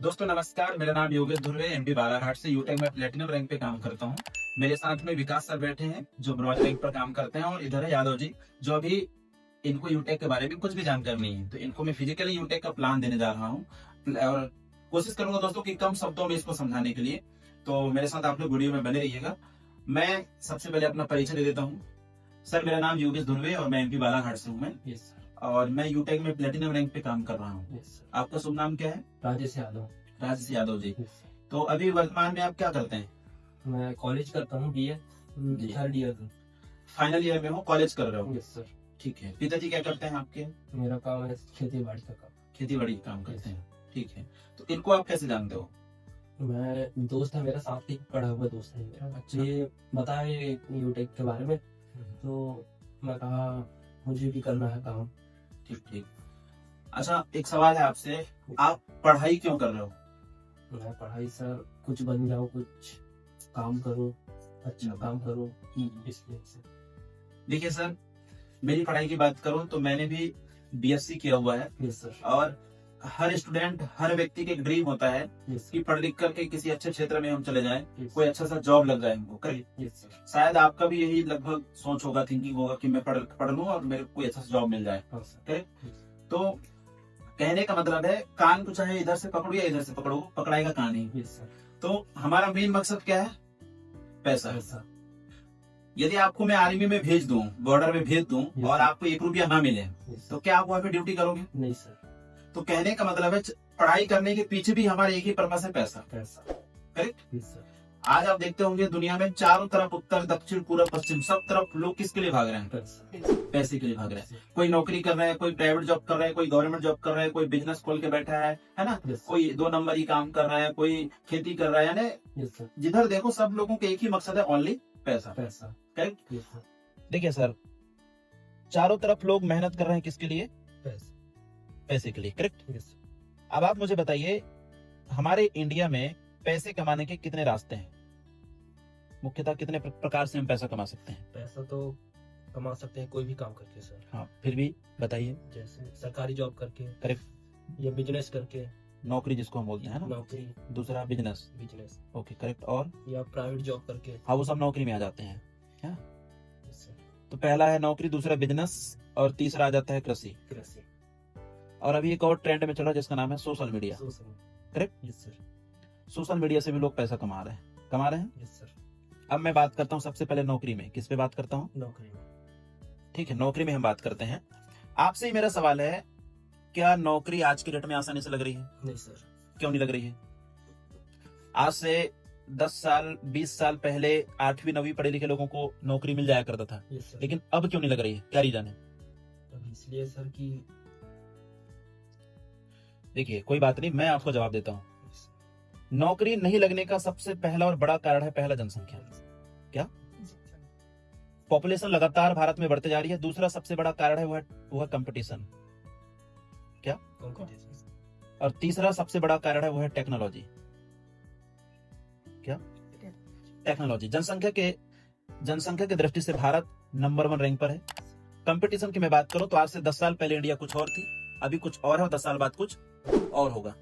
दोस्तों नमस्कार, मेरा नाम योगेश धुर्वे एमपी बालाघाट से यूटेक में प्लेटिनम रैंक पे काम करता हूँ। मेरे साथ में विकास सर बैठे हैं जो ब्रॉन्ज रैंक पर काम करते हैं, और इधर है यादव जी जो अभी इनको यूटेक के बारे में कुछ भी जानकारी नहीं है। तो इनको मैं फिजिकली यूटेक का प्लान देने जा रहा हूँ और कोशिश करूंगा दोस्तों कि कम शब्दों में इसको समझाने के लिए। तो मेरे साथ आप लोग वीडियो में बने रहिएगा। मैं सबसे पहले अपना परिचय दे देता हूँ। सर मेरा नाम योगेश धुर्वे और मैं एमपी बालाघाट से हूँ मैं, और मैं यूटेक में प्लेटिनम रैंक पे काम कर रहा हूँ। आपका शुभ नाम क्या है? राजेश यादव। राजेश यादव जी। तो अभी वर्तमान में आप क्या करते हैं? मैं कॉलेज करता हूँ, BA third year. Final year में हो, कॉलेज कर रहे हो? Yes sir. ठीक है। पिताजी क्या करते हैं आपके? मेरा काम है खेती बाड़ी का काम। खेती बाड़ी काम करते हैं, ठीक है। तो इनको आप कैसे जानते हो? मैं दोस्त है मेरा, साथ ही पढ़ा हुआ दोस्त है मेरा। अच्छा। ये बताए यूटेक के बारे में, तो मैं कहा मुझे भी करना है काम। ठीक ठीक। अच्छा, एक सवाल है आपसे, आप पढ़ाई क्यों कर रहे हो? मैं पढ़ाई सर कुछ बन जाऊँ, कुछ काम करूँ, अच्छा काम करूँ, इसलिए से। देखिए सर, मेरी पढ़ाई की बात करूं तो मैंने भी बीएससी किया हुआ है। Yes sir. और हर स्टूडेंट, हर व्यक्ति के ड्रीम होता है यस कि पढ़ लिख करके किसी अच्छे क्षेत्र में हम चले जाएं, सर। कोई अच्छा सा जॉब लग जाए हमको। करेक्ट? Yes sir. शायद आपका भी यही लगभग सोच होगा, थिंकिंग होगा कि मैं पढ़ लूं और मेरे को कोई अच्छा सा जॉब मिल जाए। हाँ सर। करेक्ट? तो कहने का मतलब है, कान को चाहे इधर से पकड़ो या इधर से पकड़ो, पकड़ाएगा कान ही। Yes sir. तो हमारा मेन मकसद क्या है? पैसा। ऐसा। यदि आपको मैं आर्मी में भेज दूं, बॉर्डर में भेज दूं Yes, और sir. आपको 1 रुपया ना मिले, यस तो क्या आप वहां पे ड्यूटी करोगे? नहीं सर। तो कहने का मतलब है, पढ़ाई करने के पीछे भी हमारा एक ही पर्पस है, पैसा। पैसा। करेक्ट? Yes sir. आज आप देखते होंगे दुनिया में चारों तरफ, उत्तर दक्षिण पूर्व पश्चिम, सब तरफ लोग किसके लिए भाग रहे हैं? पैसा। पैसे के लिए भाग रहे हैं। कोई नौकरी कर रहा है, कोई प्राइवेट जॉब कर रहा है, कोई गवर्नमेंट जॉब कर रहा है, कोई बिजनेस खोल के बैठा है ना? Yes, sir. कोई 2 नंबर ही काम कर रहा है, कोई खेती कर रहा है, यानी यस सर। जिधर देखो सब लोगों के एक ही मकसद है, ओनली पैसा। पैसा। करेक्ट? Yes sir. देखिए सर, चारों तरफ लोग मेहनत कर रहे हैं किसके लिए? पैसा। पैसे के लिए। करेक्ट? Yes sir. अब आप मुझे बताइए, हमारे इंडिया में पैसे कमाने के कितने रास्ते हैं? मुख्यतः कितने प्रकार से हम पैसा कमा सकते हैं? पैसा तो कमा सकते हैं कोई भी काम करके सर। हाँ, फिर भी बताइए। जैसे सरकारी जॉब करके, करेक्ट। या बिजनेस करके, नौकरी जिसको हम बोलते हैं ना, नौकरी, दूसरा बिजनेस। Business, okay, correct. और या प्राइवेट जॉब करके। हाँ, वो सब नौकरी में आ जाते हैं। Yes sir. तो पहला है नौकरी, दूसरा बिजनेस, और तीसरा आ जाता है कृषि। कृषि। और अभी एक और ट्रेंड में चल रहा है जिसका नाम है social media. Social. Correct? Yes sir. Social media से भी लोग पैसा कमा रहे हैं। Yes sir. अब मैं बात करता हूँ सबसे पहले नौकरी में। किस पे बात करता हूँ? नौकरी में। ठीक है, नौकरी में हम बात करते हैं। आपसे ही मेरा सवाल है, क्या नौकरी आज की डेट में आसानी से लग रही है? नहीं सर। क्यों नहीं लग रही है? आज से 10 साल 20 साल पहले 8वीं 9वीं पढ़े लिखे लोगों को नौकरी मिल जाया करता था, यस सर। लेकिन अब क्यों नहीं लग रही है? क्या रीजन है? अब इसलिए सर कि देखिए, कोई बात नहीं, मैं आपको जवाब देता हूँ। नौकरी नहीं लगने का सबसे पहला और बड़ा कारण है, पहला जनसंख्या। क्या? पॉपुलेशन लगातार भारत में बढ़ते जा रही है। दूसरा सबसे बड़ा कारण है वो है कंपटीशन। क्या? कंपटीशन। और तीसरा सबसे बड़ा कारण है वो है टेक्नोलॉजी। क्या? टेक्नोलॉजी। जनसंख्या के दृष्टि से भारत नंबर 1 रैंक पर है। कंपटीशन की मैं बात करूं तो आज से 10 साल पहले इंडिया कुछ और थी, अभी कुछ और है, और 10 साल बाद कुछ और होगा।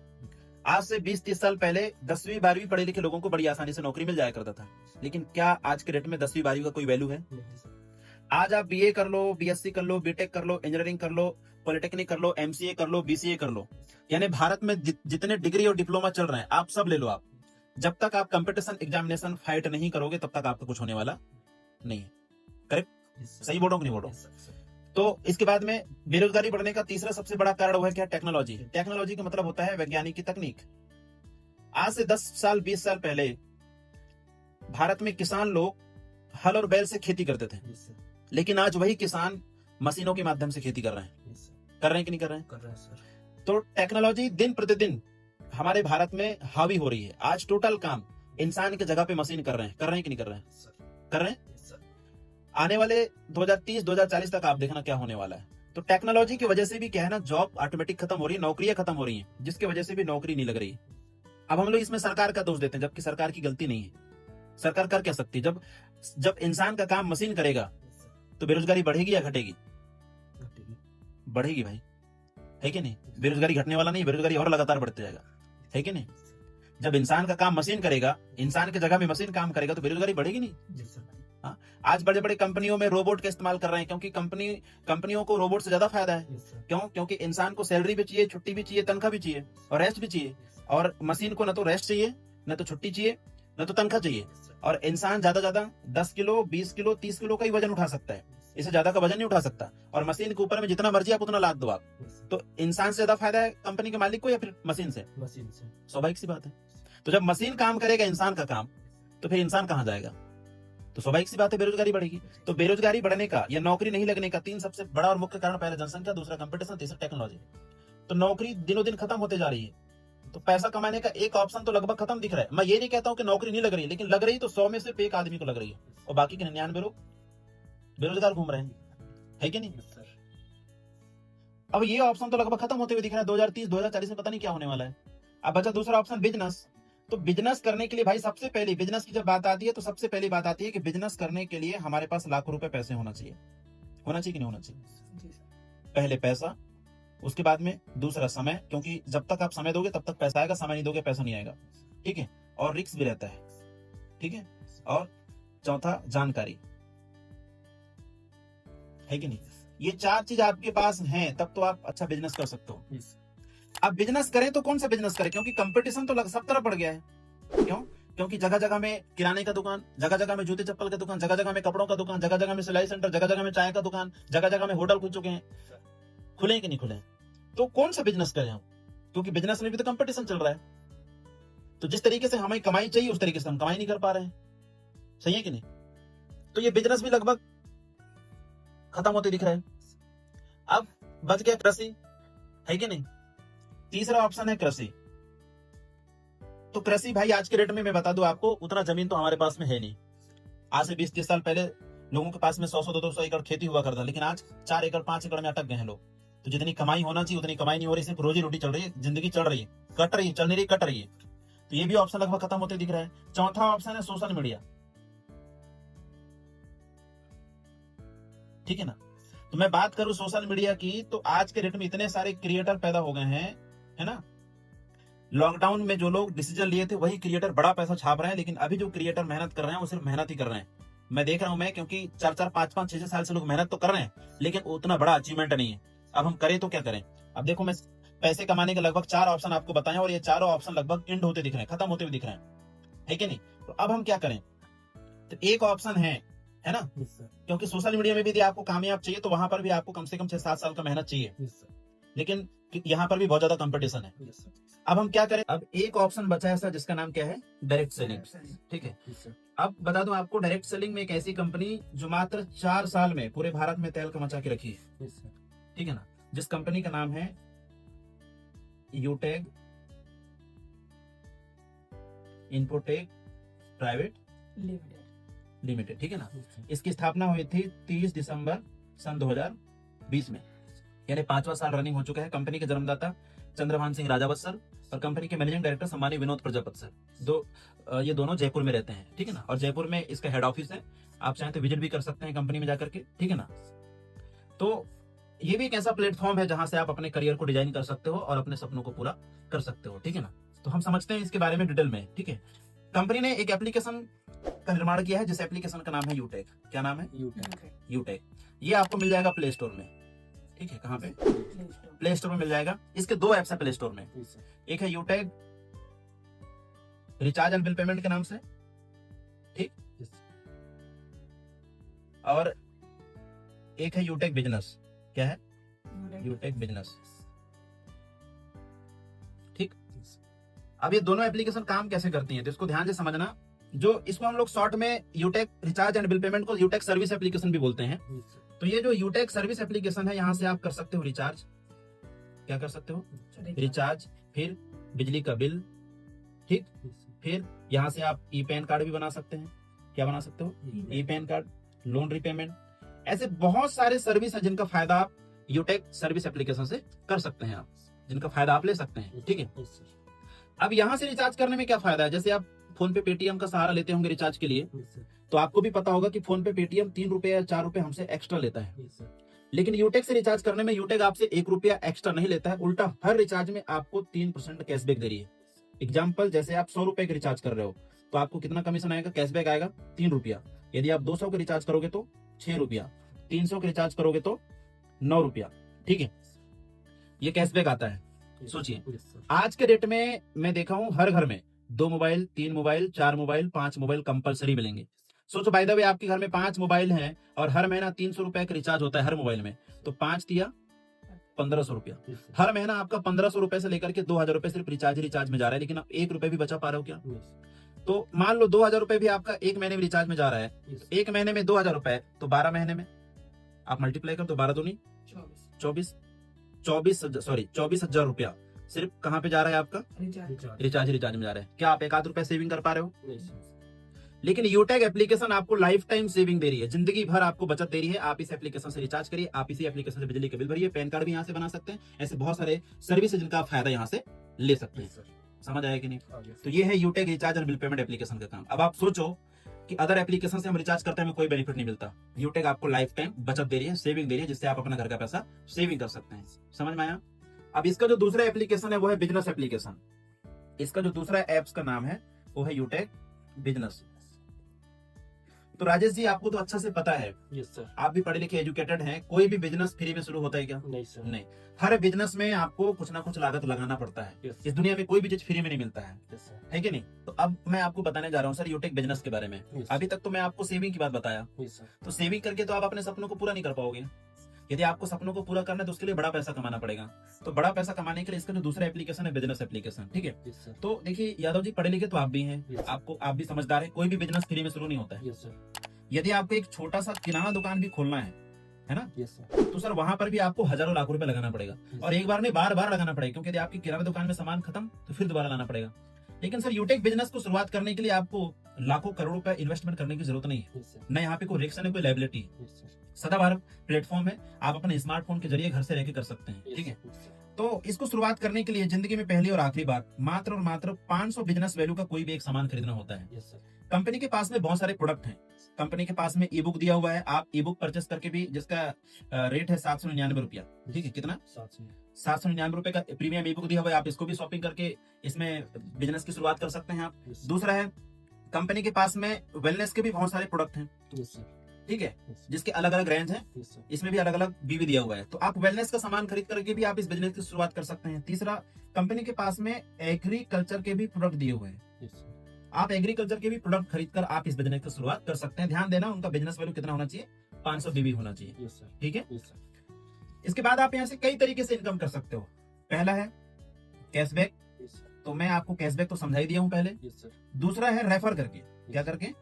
आज से 20-30 साल पहले 10वीं 12वीं पढ़े लिखे लोगों को बड़ी आसानी से नौकरी मिल जाया करता था, लेकिन क्या आज के डेट में 10वीं 12वीं का कोई वैल्यू है? नहीं सर। आज आप बीए कर लो, बीएससी कर लो, बीटेक कर लो, इंजीनियरिंग कर लो, पॉलिटेक्निक कर लो, एमसीए कर लो, बीसीए कर लो, यानी भारत में जितने डिग्री और डिप्लोमा चल रहे हैं आप सब ले लो। आप जब तक आप कंपटीशन एग्जामिनेशन फाइट नहीं करोगे तब तक आपको कुछ होने वाला नहीं है। करेक्ट? सही बोल रहा हूं कि नहीं बोल रहा हूं? तो इसके बाद में बेरोजगारी बढ़ने का तीसरा सबसे बड़ा कारण वो है क्या? टेक्नोलॉजी। टेक्नोलॉजी का मतलब होता है वैज्ञानिक की तकनीक। आज से 10 साल 20 साल पहले भारत में किसान लोग हल और बैल से खेती करते थे, लेकिन आज वही किसान मशीनों के माध्यम से खेती कर रहे हैं। कर रहे हैं कि नहीं कर रहे हैं? कर रहे हैं सर। तो टेक्नोलॉजी दिन प्रतिदिन हमारे भारत में हावी हो रही है। आज टोटल काम इंसान की जगह पे मशीन कर रहे हैं कि नहीं कर रहे हैं? कर रहे हैं। आने वाले 2030-2040 तक आप देखना क्या होने वाला है। तो टेक्नोलॉजी की वजह से भी क्या है ना, जॉब ऑटोमेटिक खत्म हो रही है, नौकरियां खत्म हो रही हैं, जिसकी वजह से भी नौकरी नहीं लग रही। अब हम लोग इसमें सरकार का दोष देते हैं, जबकि सरकार की गलती नहीं है। सरकार कर क्या सकती है? जब इंसान का काम मशीन करेगा तो बेरोजगारी बढ़ेगी या घटेगी? बढ़ेगी भाई, है कि नहीं? बेरोजगारी घटने वाला नहीं, बेरोजगारी और लगातार बढ़ते जाएगा। है कि नहीं? जब इंसान का काम मशीन करेगा, इंसान की जगह में मशीन काम करेगा तो बेरोजगारी बढ़ेगी नहीं? जी सर। हाँ, आज बड़े बड़े कंपनियों में रोबोट का इस्तेमाल कर रहे हैं क्योंकि कंपनियों को रोबोट से ज्यादा फायदा है। Yes sir. क्यों? क्योंकि इंसान को सैलरी भी चाहिए, छुट्टी भी चाहिए, तनख्वाह भी चाहिए और रेस्ट भी चाहिए। और मशीन को न तो रेस्ट चाहिए, न तो छुट्टी चाहिए, न तो तनख्वाह चाहिए। और इंसान ज्यादा 10 किलो, 20 किलो, 30 किलो का ही वजन उठा सकता है, इससे ज्यादा का वजन नहीं उठा सकता। और मशीन के ऊपर में जितना मर्जी आप उतना लाद दो आप। तो इंसान से ज्यादा फायदा है कंपनी के मालिक को या फिर मशीन से? मशीन से। स्वाभाविक सी बात है। तो जब मशीन काम करेगा इंसान का काम, तो फिर इंसान कहाँ जाएगा? तो स्वाभाविक सी बात है बेरोजगारी बढ़ेगी। तो बेरोजगारी बढ़ने का या नौकरी नहीं लगने का 3 सबसे बड़ा और मुख्य कारण, पहला जनसंख्या, दूसरा कंपटीशन, तीसरा टेक्नोलॉजी। तो नौकरी दिनों दिन खत्म होते जा रही है, तो पैसा कमाने का एक ऑप्शन तो लगभग खत्म दिख रहा है। मैं ये नहीं कहता हूं कि नौकरी नहीं लग रही है, लेकिन लग रही तो 100 में सिर्फ एक आदमी को लग रही है और बाकी के 99 लोग बेरोजगार घूम रहे हैं, है कि नहीं? अब ये ऑप्शन तो लगभग खत्म होते हुए दिख रहा है। 2030 2040 में पता नहीं क्या होने वाला है। अब बचा दूसरा ऑप्शन, बिजनेस। तो बिजनेस करने के लिए भाई सबसे पहले बिजनेस की जब बात आती है तो सबसे पहली बात आती है कि बिजनेस करने के लिए हमारे पास लाखों रुपए पैसे होना चाहिए। होना चाहिए कि नहीं होना चाहिए? पहले पैसा, उसके बाद में दूसरा समय, क्योंकि जब तक आप समय दोगे तब तक पैसा आएगा, समय नहीं दोगे पैसा नहीं आएगा, ठीक है? और रिस्क भी रहता है, ठीक है? और चौथा जानकारी, है कि नहीं? ये 4 चीज आपके पास हैं तब तो आप अच्छा बिजनेस कर सकते हो। अब बिजनेस करें तो कौन सा बिजनेस करें? क्योंकि कंपटीशन तो सब तरफ बढ़ गया है। क्यों? क्योंकि जगह जगह में किराने का दुकान, जगह जगह में जूते चप्पल का दुकान, जगह जगह में कपड़ों का दुकान, जगह जगह में सिलाई सेंटर, जगह जगह में चाय का दुकान, जगह जगह में होटल खुल चुके हैं। खुले कि नहीं खुले? तो कौन सा बिजनेस करें हम? क्योंकि बिजनेस में भी तो कंपटीशन चल रहा है। तो जिस तरीके से हमें कमाई चाहिए उस तरीके से हम कमाई नहीं कर पा रहे हैं, सही है कि नहीं? तो ये बिजनेस भी लगभग खत्म होते दिख रहा है। अब बच गया कृषि, है कि नहीं? तीसरा ऑप्शन है कृषि। तो कृषि भाई आज के रेट में मैं बता दूं आपको, उतना जमीन तो हमारे पास में है नहीं। आज से 20-30 साल पहले लोगों के पास में 100-200 एकड़ खेती हुआ करता, लेकिन आज 4 एकड़ 5 एकड़ में अटक गए हैं लोग। तो जितनी कमाई होना चाहिए उतनी कमाई नहीं हो रही, सिर्फ रोजी रोटी चल रही है, जिंदगी चल रही है, कट रही है, चल नहीं रही, कट रही है। तो ये भी ऑप्शन लगभग खत्म होते दिख रहा है। चौथा ऑप्शन है सोशल मीडिया, ठीक है ना? तो मैं बात करूं सोशल मीडिया की, तो आज के रेट में इतने सारे क्रिएटर पैदा हो गए हैं, है ना? लॉकडाउन में जो लोग डिसीजन लिए थे वही क्रिएटर बड़ा पैसा छाप रहे हैं, लेकिन अभी जो क्रिएटर मेहनत कर रहे हैं वो सिर्फ मेहनत ही कर रहे हैं। मैं देख रहा हूं, मैं क्योंकि 4-4 5-5 6-6 साल से लोग मेहनत तो कर रहे हैं, लेकिन उतना बड़ा अचीवमेंट नहीं है। अब हम करें तो क्या करें? अब देखो, मैं पैसे कमाने के लगभग 4 ऑप्शन आपको बताए और ये चारों ऑप्शन लगभग एंड होते दिख रहे हैं, खत्म होते हुए दिख रहे हैं, है कि नहीं? तो अब हम क्या करें? तो एक ऑप्शन है ना? क्योंकि सोशल मीडिया में भी यदि आपको कामयाब चाहिए तो वहां पर भी आपको कम से कम 6-7 साल का मेहनत चाहिए, लेकिन यहाँ पर भी बहुत ज्यादा कंपटीशन है। अब हम क्या करें? अब एक ऑप्शन बचा है सर, जिसका नाम क्या है? डायरेक्ट सेलिंग, ठीक है? अब बता दूं आपको, डायरेक्ट सेलिंग में एक ऐसी कंपनी जो मात्र 4 साल में पूरे भारत में तहलका मचा के रखी है, ठीक है ना? जिस कंपनी का नाम है यूटेक इन्फोटेक प्राइवेट लिमिटेड, ठीक है ना? इसकी स्थापना हुई थी 30 दिसंबर सन 2020 में, यानी 5वां साल रनिंग हो चुका है। कंपनी के जन्मदाता चंद्रभान सिंह राजावत सर और कंपनी के मैनेजिंग डायरेक्टर सम्मानीय विनोद प्रजापत सर, ये दोनों जयपुर में रहते हैं, ठीक है ना? और जयपुर में इसका हेड ऑफिस है। आप चाहें तो विजिट भी कर सकते हैं कंपनी में जाकर के, ठीक है ना? तो ये भी एक ऐसा प्लेटफॉर्म है जहां से आप अपने करियर को डिजाइन कर सकते हो और अपने सपनों को पूरा कर सकते हो, ठीक है ना? तो हम समझते हैं इसके बारे में डिटेल में, ठीक है? कंपनी ने एक एप्लीकेशन का निर्माण किया है जिस एप्लीकेशन का नाम है यूटेक। क्या नाम है? यूटेक। ये आपको मिल जाएगा प्ले स्टोर में, ठीक है? कहाँ पे? प्ले स्टोर में मिल जाएगा। इसके 2 ऐप्स है प्ले स्टोर में, एक है यूटेक रिचार्ज एंड बिल पेमेंट के नाम से, ठीक, और एक है यूटेक बिजनेस। क्या है? यूटेक बिजनेस, ठीक। अब ये दोनों एप्लीकेशन काम कैसे करती हैं तो इसको ध्यान से समझना। जो इसको हम लोग शॉर्ट में यूटेक रिचार्ज एंड बिल पेमेंट को यूटेक सर्विस एप्लीकेशन भी बोलते हैं। तो ये जो यूटेक सर्विस एप्लीकेशन है, यहाँ से आप कर सकते हो रिचार्ज। क्या कर सकते हो? रिचार्ज, फिर बिजली का बिल, ठीक, फिर यहाँ से आप ई पैन कार्ड भी बना सकते हैं। क्या बना सकते हो? E PAN card, loan repayment, ऐसे बहुत सारे सर्विस है जिनका फायदा आप यूटेक सर्विस एप्लीकेशन से कर सकते हैं, आप जिनका फायदा आप ले सकते हैं, ठीक है? अब यहाँ से रिचार्ज करने में क्या फायदा है? जैसे आप फोन पे पेटीएम का सहारा लेते होंगे रिचार्ज के लिए, तो आपको भी पता होगा कि फोन पे पेटीएम 3 रुपए या 4 रुपए हमसे एक्स्ट्रा लेता है, लेकिन यूटेक से रिचार्ज करने में यूटेक आपसे 1 रुपया एक्स्ट्रा नहीं लेता है, उल्टा हर रिचार्ज में आपको 3% कैशबैक दे रही है। एग्जाम्पल जैसे आप 100 रुपए के रिचार्ज कर रहे हो तो आपको कितना कमीशन आएगा, कैशबैक आएगा 3 रुपया। यदि आप 200 के रिचार्ज करोगे तो 6 रुपया, 300 के रिचार्ज करोगे तो 9 रुपया। ठीक है, ये कैशबैक आता है। सोचिए आज के डेट में मैं देखा हूं हर घर में 2 mobile, 3 mobile, 4 mobile, 5 mobile compulsory मिलेंगे। सोचो बाय द वे आपके घर में 5 मोबाइल हैं और हर महीना 300 रुपए का रिचार्ज होता है हर मोबाइल में, तो 5 दिया 1500 रुपया। हर महीना आपका 1500 रुपए से लेकर के 2000 रुपए सिर्फ रिचार्ज में जा रहा है, लेकिन आप 1 रुपए भी बचा पा रहे हो क्या? तो मान लो 2000 रुपए भी आपका एक महीने में रिचार्ज में जा रहा है, एक महीने में 2000 रुपए तो 12 महीने में आप मल्टीप्लाई कर दो, 12 दूनी 24,000 रुपया सिर्फ कहाँ पे जा रहा है आपका? रिचार्ज में जा रहा है। क्या आप 1 आध रुपए सेविंग कर पा रहे हो? लेकिन यूटेक एप्लीकेशन आपको लाइफ टाइम सेविंग दे रही है, जिंदगी भर आपको बचत दे रही है। आप इस एप्लीकेशन से रिचार्ज करिए, आप इसी एप्लीकेशन से बिजली के बिल भरिए, पैन कार्ड भी यहाँ से बना सकते हैं। ऐसे बहुत सारे सर्विस जिनका आप फायदा यहाँ से ले सकते हैं। समझ आया कि नहीं? तो ये है यूटेक रिचार्ज और बिल पेमेंट एप्लीकेशन का काम। अब आप सोचो कि अदर एप्लीकेशन से हम रिचार्ज करते हैं, हमें कोई बेनिफिट नहीं मिलता। यूटेक आपको लाइफ टाइम बचत दे रही है, सेविंग दे रही है, जिससे आप अपना घर का पैसा सेविंग कर सकते हैं। समझ में आया? अब इसका जो दूसरा एप्लीकेशन है वो है बिजनेस एप्लीकेशन। इसका जो दूसरा एप्स का नाम है वो है यूटेक बिजनेस। तो राजेश जी आपको तो अच्छा से पता है, यस सर। आप भी पढ़े लिखे एजुकेटेड हैं, कोई भी बिजनेस फ्री में शुरू होता है क्या? नहीं सर। नहीं, हर बिजनेस में आपको कुछ ना कुछ लागत लगाना पड़ता है। यस इस दुनिया में कोई भी चीज फ्री में नहीं मिलता है, सर। है कि नहीं? तो अब मैं आपको बताने जा रहा हूँ सर यूटेक बिजनेस के बारे में। Yes. अभी तक तो मैं आपको सेविंग की बात बताया, यस सर। तो सेविंग करके तो आप अपने सपनों को पूरा नहीं कर पाओगे। यदि आपको सपनों को पूरा करना है तो उसके लिए बड़ा पैसा कमाना पड़ेगा। तो बड़ा पैसा कमाने के लिए इसका जो दूसरा एप्लीकेशन है बिजनेस एप्लीकेशन, ठीक है? Yes sir. तो देखिए यादव जी पढ़े लिखे तो आप भी हैं, Yes. आप भी समझदार है, कोई भी बिजनेस फ्री में शुरू नहीं होता है। Yes sir. यदि आपको एक छोटा सा किराना दुकान भी खोलना है ना? Yes sir. तो सर वहां पर भी आपको हजारों लाखों रुपए लगाना पड़ेगा, और एक बार में बार बार लगाना पड़ेगा, क्योंकि यदि आपकी किराना दुकान में सामान खत्म तो फिर दोबारा लाना पड़ेगा। लेकिन सर यूटेक बिजनेस को शुरुआत करने के लिए आपको लाखों करोड़ों रुपए इन्वेस्टमेंट करने की जरूरत नहीं है। Yes sir. न यहाँ पे कोई रिस्क है, न कोई लायबिलिटी। Yes sir. सदाबहार प्लेटफॉर्म है, आप अपने स्मार्टफोन के जरिए घर से रहकर कर सकते हैं। ठीक है, तो इसको शुरुआत करने के लिए जिंदगी में पहली और आखिरी बार मात्र और मात्र 500 बिजनेस वैल्यू का कोई भी एक सामान खरीदना होता है। Yes sir. कंपनी के पास में बहुत सारे प्रोडक्ट हैं। कंपनी के पास में ई बुक दिया हुआ है, आप ई बुक परचेस करके भी, जिसका रेट है 799 रुपया। ठीक है, कितना? 799 रुपए का प्रीमियम ई बुक दिया हुआ है, आप इसको भी शॉपिंग करके इसमें बिजनेस की शुरुआत कर सकते हैं आप। दूसरा है कंपनी के पास में वेलनेस के भी बहुत सारे प्रोडक्ट हैं। Yes sir. ठीक है, जिसके अलग अलग रेंज हैं, यस सर। इसमें भी अलग अलग बीवी दिया हुआ है, तो आप वेलनेस का सामान खरीद करके भी आप इस बिजनेस की शुरुआत कर सकते हैं। तीसरा, कंपनी के पास में एग्रीकल्चर के भी प्रोडक्ट दिए हुए हैं, यस सर। आप एग्रीकल्चर के भी प्रोडक्ट खरीद कर आप इस बिजनेस की शुरुआत कर सकते हैं। ध्यान देना, उनका बिजनेस वैल्यू कितना होना चाहिए? 500 बीवी होना चाहिए। Yes sir. ठीक है, यस सर। इसके बाद आप यहाँ से कई तरीके से इनकम कर सकते हो। पहला है कैशबैक, यस सर। तो मैं आपको कैशबैक तो समझा ही दिया हूँ पहले। Yes sir. दूसरा है रेफर करके, क्या करके?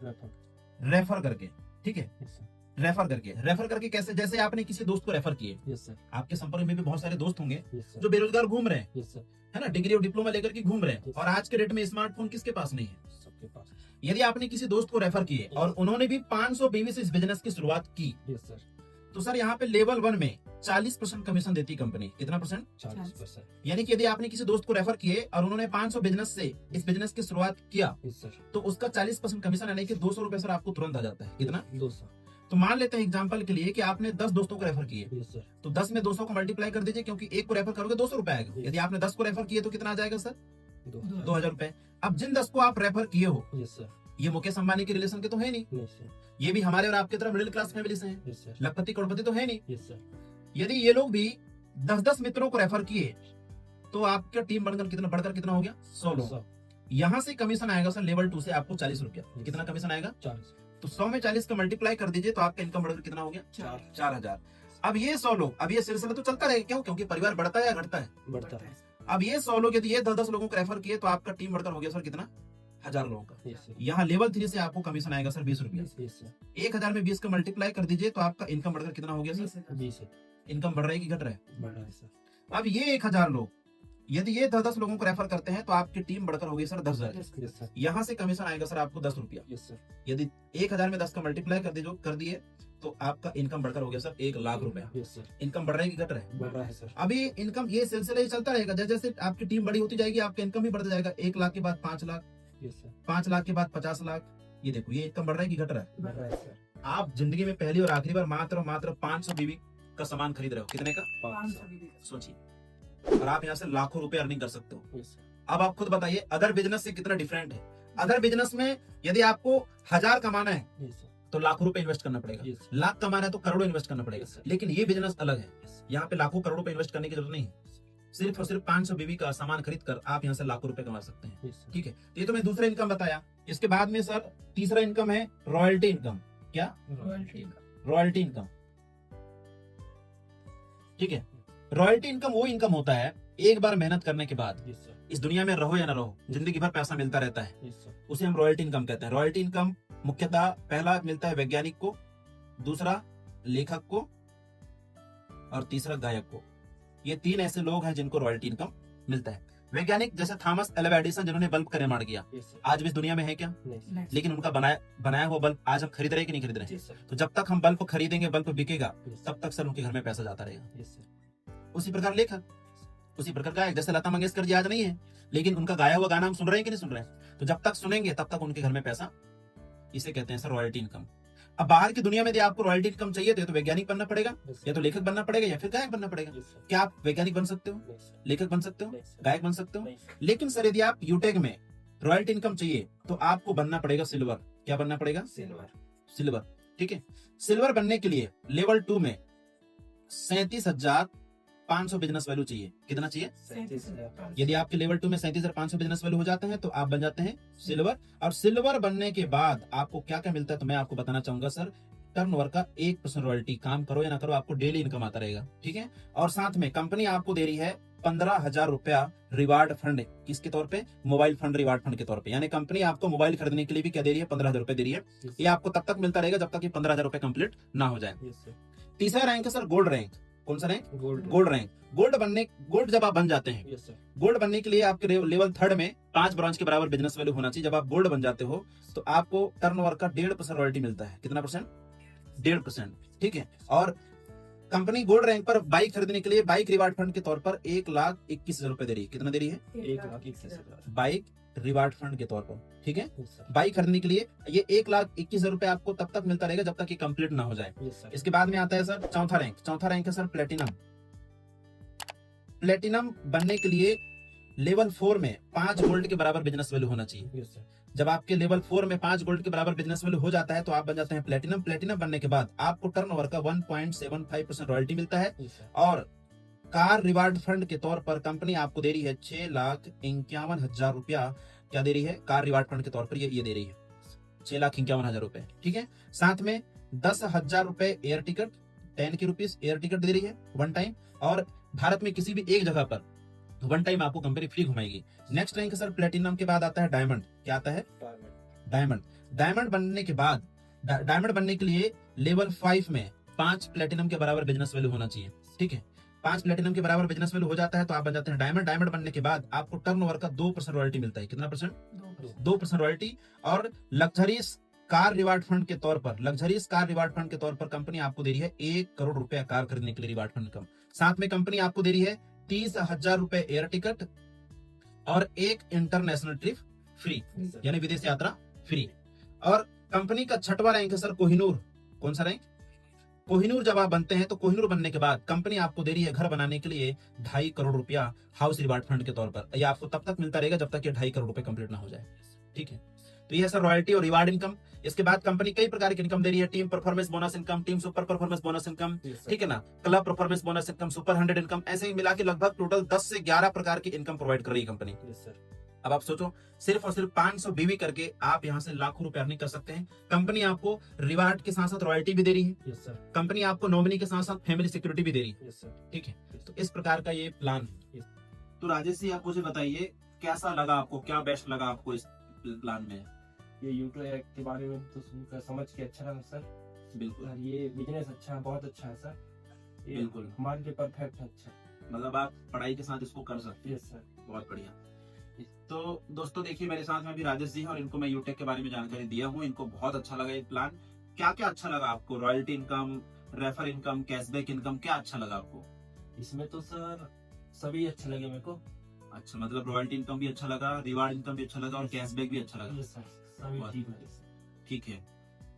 रेफर करके। ठीक है, यस सर। रेफर करके कैसे? जैसे आपने किसी दोस्त को रेफर किए, यस सर। आपके संपर्क में भी बहुत सारे दोस्त होंगे यस सर। जो बेरोजगार घूम रहे हैं, यस सर। है ना, डिग्री और डिप्लोमा लेकर के घूम रहे हैं, Yes. और आज के डेट में स्मार्टफोन किसके पास नहीं है? सबके पास। यदि आपने किसी दोस्त को रेफर किए और उन्होंने भी 500 बीवी से इस बिजनेस की शुरुआत की, यस सर। तो सर यहाँ पे लेवल 1 में 40% कमीशन देती कंपनी। कितना परसेंट? 40%। यानी कि यदि आपने किसी दोस्त को रेफर किए और उन्होंने 500 बिजनेस से इस बिजनेस की शुरुआत किया, यस सर। तो उसका 40% कमीशन यानी कि 200 रुपए सर आपको तुरंत आ जाता है। कितना? 200। तो मान लेते हैं एग्जांपल के लिए कि आपने 10 दोस्तों को रेफर किए, यस सर। तो 10 में 200 को मल्टीप्लाई कर दीजिए, क्योंकि एक को रेफर करोगे 200 रुपए आएगा। Yes. यदि आपने 10 को रेफर किए तो कितना आ जाएगा सर? 2000। रुपए। अब जिन 10 को आप रेफर किए हो, यस सर। ये मुकेश अंबानी के रिलेशन के तो है नहीं, नहीं सर। ये भी हमारे और आपके तरह मिडिल क्लास फैमिली से हैं, यस सर। लखपति करोड़पति तो है नहीं। Yes sir. यदि ये लोग भी 10-10 मित्रों को रेफर किए तो आपका टीम बढ़कर कितना हो गया? 100 लोग। यहाँ से कमीशन आएगा सर लेवल 2 से आपको 40 रुपया। Yes. कितना कमीशन आएगा? 40। तो 100 में 40 का मल्टीप्लाई कर दीजिए तो आपका इनकम बढ़कर कितना हो गया? 4000। अब ये 100 लोग, अब ये सिलसिला तो चलता रहेगा, क्यों? क्योंकि परिवार बढ़ता है या घटता है? बढ़ता है। अब ये 100 लोग यदि ये 10-10 लोगों को रेफर किए तो आपका टीम बढ़कर हो गया सर कितना? 1000 लोगों का। Yes sir. यहाँ लेवल 3 से आपको कमीशन आएगा सर 20 रुपया। Yes sir. 1000 में 20 का मल्टीप्लाई कर दीजिए तो आपका इनकम बढ़कर कितना हो गया सर? 20 है। इनकम बढ़ रहा है कि घट रहा है? बढ़ रहा है सर। अब ये 1000 लोग यदि ये 10-10 लोगों को रेफर करते हैं तो आपकी टीम बढ़कर होगी सर 10,000। Yes sir. यहाँ से कमीशन आएगा सर आपको 10 रुपया। Yes sir. यदि 1000 में 10 का मल्टीप्लाई कर दिए तो आपका इनकम बढ़कर हो गया सर 1 लाख रुपया। Yes sir. इनकम बढ़ रहा है कि घट रहा है? बढ़ रहा है सर। अभी इनकम ये सिलसिला ही चलता रहेगा, जैसे जैसे आपकी टीम बड़ी होती जाएगी आपका इनकम भी बढ़ता जाएगा। 1 लाख के बाद 5 लाख, यस सर। 5 लाख के बाद 50 लाख। ये देखो ये इनकम बढ़ रहा है कि घट रहा है? बढ़ रहा है सर। आप जिंदगी में पहली और आखिरी बार मात्र 500 बीवी का सामान खरीद रहे हो। कितने का? 500। सोचिए, और आप यहाँ से लाखों रुपए अर्निंग कर सकते हो। Yes sir. अब आप खुद बताइए अदर बिजनेस से कितना डिफरेंट है। अदर बिजनेस में यदि आपको 1000 कमाना है जी सर, तो लाखों रुपए इन्वेस्ट करना पड़ेगा, जी सर, लाख कमाना है तो करोड़ों इन्वेस्ट करना पड़ेगा। Yes, sir. लेकिन ये बिजनेस अलग है, जी सर, यहाँ पे लाखों करोड़ों रुपए इन्वेस्ट करने की जरूरत नहीं है। सिर्फ और सिर्फ 500 बीबी का सामान खरीद कर आप यहाँ से लाखों रुपए कमा सकते हैं। जी सर, ठीक है, तो ये तो मैं दूसरा इनकम बताया। इसके बाद में सर तीसरा इनकम है रॉयल्टी इनकम। क्या? Royalty royalty income. ठीक है, रॉयल्टी इनकम वो इनकम होता है एक बार मेहनत करने के बाद, जी सर, इस दुनिया में रहो या ना रहो, जिंदगी भर पैसा मिलता रहता है, जी सर, उसे हम रॉयल्टी इनकम कहते हैं। रॉयल्टी इनकम मुख्यतः पहला मिलता है वैज्ञानिक को, दूसरा लेखक को और तीसरा गायक को। ये 3 ऐसे लोग हैं जिनको रॉयल्टी इनकम मिलता है। वैज्ञानिक जैसे थॉमस एल्वा एडिसन जिन्होंने बल्ब का निर्माण किया, जी सर, आज भी इस दुनिया में है क्या? नहीं सर, लेकिन उनका बनाया हुआ बल्ब आज हम खरीद रहे हैं कि नहीं खरीद रहे हैं? जी सर, तो जब तक हम बल्ब खरीदेंगे, बल्ब बिकेगा, जी सर, तब तक सर उनके घर में पैसा जाता रहेगा। जी सर, उसी प्रकार लेखक, उसी प्रकार गायक, जैसे लता मंगेशकर जी आज नहीं है, लेकिन उनका गाया हुआ गाना हम सुन रहे हैं कि नहीं सुन रहे हैं? तो जब तक सुनेंगे तब तक उनके घर में पैसा, इसे कहते हैं सर रॉयल्टी इनकम। अब बाहर की दुनिया में यदि आपको रॉयल्टी इनकम चाहिए तो या तो वैज्ञानिक बनना पड़ेगा, जी या सर, तो लेखक बनना पड़ेगा, या फिर गायक बनना पड़ेगा। जी सर, क्या आप वैज्ञानिक बन सकते हो, नहीं सर, लेखक बन सकते हो, नहीं सर, गायक बन सकते हो? नहीं सर, लेकिन सर यदि आप यूटेक में रॉयल्टी इनकम चाहिए तो आपको बनना पड़ेगा सिल्वर। क्या बनना पड़ेगा? Silver, silver. ठीक है, सिल्वर बनने के लिए लेवल 2 में 37,500 बिजनेस वैल्यू चाहिए। कितना चाहिए? 37,500, यदि आपके लेवल 2 में 37,500 बिजनेस वैल्यू हो जाते हैं तो आप बन जाते हैं सिल्वर। और सिल्वर बनने के बाद आपको क्या क्या मिलता है तो मैं आपको बताना चाहूंगा सर। टर्नओवर का 1% रॉयल्टी, काम करो या ना करो आपको डेली इनकम आता रहेगा। ठीक है, और साथ में कंपनी आपको दे रही है 15,000 रुपया रिवार्ड फंड। किसके तौर पे? मोबाइल फंड, रिवार्ड फंड के तौर पे। यानी कंपनी आपको मोबाइल खरीदने के लिए भी क्या दे रही है? 15,000 रुपए दे रही है। जी ये आपको तब तक मिलता रहेगा जब तक ये 15,000 रुपए कंप्लीट ना हो जाए। सर, तीसरा रैंक है सर गोल्ड रैंक। कौन सा rank? Gold, gold rank. Gold जब आप बन जाते हैं, यस सर, गोल्ड बनने के लिए आपके लेवल 3 में 5 ब्रांच के बराबर बिजनेस वैल्यू होना चाहिए। जब आप गोल्ड बन जाते हो तो आपको टर्नओवर का 1.5% रॉयल्टी मिलता है। कितना परसेंट? 1.5%। ठीक है, और कंपनी गोल्ड रैंक पर बाइक खरीदने के लिए बाइक रिवार्ड फंड के तौर पर 1,21,000 रुपए दे रही है। कितना दे रही है? 1,21,000, बाइक रिवार्ड फंड के तौर पर। ठीक है, यस सर, बाइक खरीदने के लिए ये 1,21,000 रुपए आपको तब तक मिलता रहेगा जब तक ये कंप्लीट ना हो जाए। यस सर, इसके बाद में आता है सर चौथा रैंक। चौथा रैंक है सर प्लेटिनम। प्लेटिनम बनने के लिए लेवल 4 में 5 गोल्ड के बराबर बिजनेस वैल्यू होना चाहिए। यस सर, जब आपके लेवल 4 में 5 गोल्ड के बराबर बिजनेस वैल्यू हो जाता है तो आप बन जाते हैं प्लेटिनम। प्लेटिनम बनने के बाद आपको टर्नओवर का 1.75% रॉयल्टी मिलता है। यस सर, और कार रिवार्ड फंड के तौर पर कंपनी आपको दे रही है 6,51,000 रुपया। क्या दे रही है? कार रिवार्ड फंड के तौर पर ये दे रही है 6,51,000 रुपए। ठीक है, साथ में 10,000 रुपए एयर टिकट, 10 की रुपीज एयर टिकट दे रही है वन टाइम। और भारत में किसी भी एक जगह पर वन टाइम आपको कंपनी फ्री घुमाएगी। नेक्स्ट रैंक सर प्लेटिनम के बाद आता है डायमंड। क्या आता है? डायमंड। डायमंड बनने के बाद, डायमंड बनने के लिए लेवल 5 में 5 प्लेटिनम के बराबर बिजनेस वैल्यू होना चाहिए। ठीक है, 5 प्लेटिनम के बराबर बिजनेस वैल्यू हो जाता है तो आप बन जाते हैं डायमंड। डायमंड बनने के बाद आपको टर्नओवर का 2% रॉयल्टी मिलता है। कितना परसेंट? 2% रॉयल्टी। और लग्जरीज कार रिवार्ड फंड के तौर पर, लग्जरीज कार रिवार्ड फंड के तौर पर कंपनी आपको दे रही है 1 करोड़ रुपया कार खरीदने के लिए रिवार्ड फंड कम। साथ में कंपनी आपको दे रही है 30,000 रुपए एयर टिकट और 1 इंटरनेशनल ट्रिप फ्री, यानी विदेश यात्रा फ्री। और कंपनी का 6वां रैंक है सर कोहिनूर। कौन सा रैंक? कोहिनूर। जब आप बनते हैं तो कोहिनूर बनने के बाद कंपनी आपको दे रही है घर बनाने के लिए 2.5 करोड़ रुपया हाउस रिवार्ड फंड के तौर पर। यह आपको तब तक मिलता रहेगा जब तक ये 2.5 करोड़ रुपए कंप्लीट ना हो जाए। ठीक है, तो ये है सर रॉयल्टी और रिवार्ड इनकम। इसके बाद कंपनी कई प्रकार की इनकम दे रही है। Team performance bonus income, team super performance bonus income, ठीक है ना, club performance bonus income, super 100 income, ऐसे ही मिला के लगभग टोटल 10 से 11 प्रकार की इनकम प्रोवाइड कर रही है कंपनी। अब आप सोचो, सिर्फ और सिर्फ 500 बीवी करके आप यहाँ से लाखों रुपए अर्निंग कर सकते हैं। कंपनी आपको रिवार्ड के साथ साथ रॉयल्टी भी दे रही है। कंपनी आपको नॉमिनी के साथ साथ फैमिली सिक्योरिटी भी दे रही है। ठीक है, तो इस प्रकार का ये प्लान है। तो राजेश जी आप मुझे बताइए कैसा लगा आपको, क्या बेस्ट लगा आपको इस प्लान में? ये यूट्यूब के बारे में तो सुनकर समझ के अच्छा लगा सर। बिल्कुल, सर ये बिजनेस अच्छा है, बहुत अच्छा है सर। ये बिल्कुल, हमारे लिए परफेक्ट है। अच्छा, मतलब आप पढ़ाई के साथ इसको कर सकते हैं। Yes sir. बहुत बढ़िया। तो दोस्तों देखिए, मेरे साथ में भी राजेश जी हैं और इनको मैं यूटेक के बारे में जानकारी दिया हूँ। इनको बहुत अच्छा लगा ये प्लान। क्या क्या अच्छा लगा आपको? Royalty income, refer income, cashback income, क्या अच्छा लगा आपको? इसमें तो सर सभी अच्छे लगे मेरे को। अच्छा, मतलब रॉयल्टी इनकम भी अच्छा लगा, रिवार्ड इनकम भी अच्छा लगा और कैशबैक भी अच्छा लगा। यस सर, सभी बहुत ठीक लगे सर। ठीक है।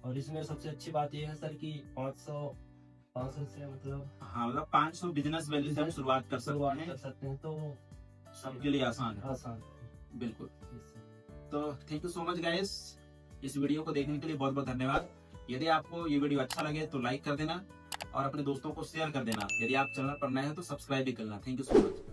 और इसमें सबसे अच्छी बात यह है सर कि 500 से मतलब हाँ, मतलब 500 बिजनेस वैल्यू से हम शुरुआत कर शुरुआत सकते कर हैं। सकते हैं, तो सबके लिए आसान है। आसान। बिल्कुल। Yes, sir. तो thank you so much guys, इस वीडियो को देखने के लिए बहुत बहुत धन्यवाद। यदि आपको ये वीडियो अच्छा लगे तो लाइक कर देना और अपने दोस्तों को शेयर कर देना। यदि आप चैनल पर नए हैं तो सब्सक्राइब भी करना। Thank you so much.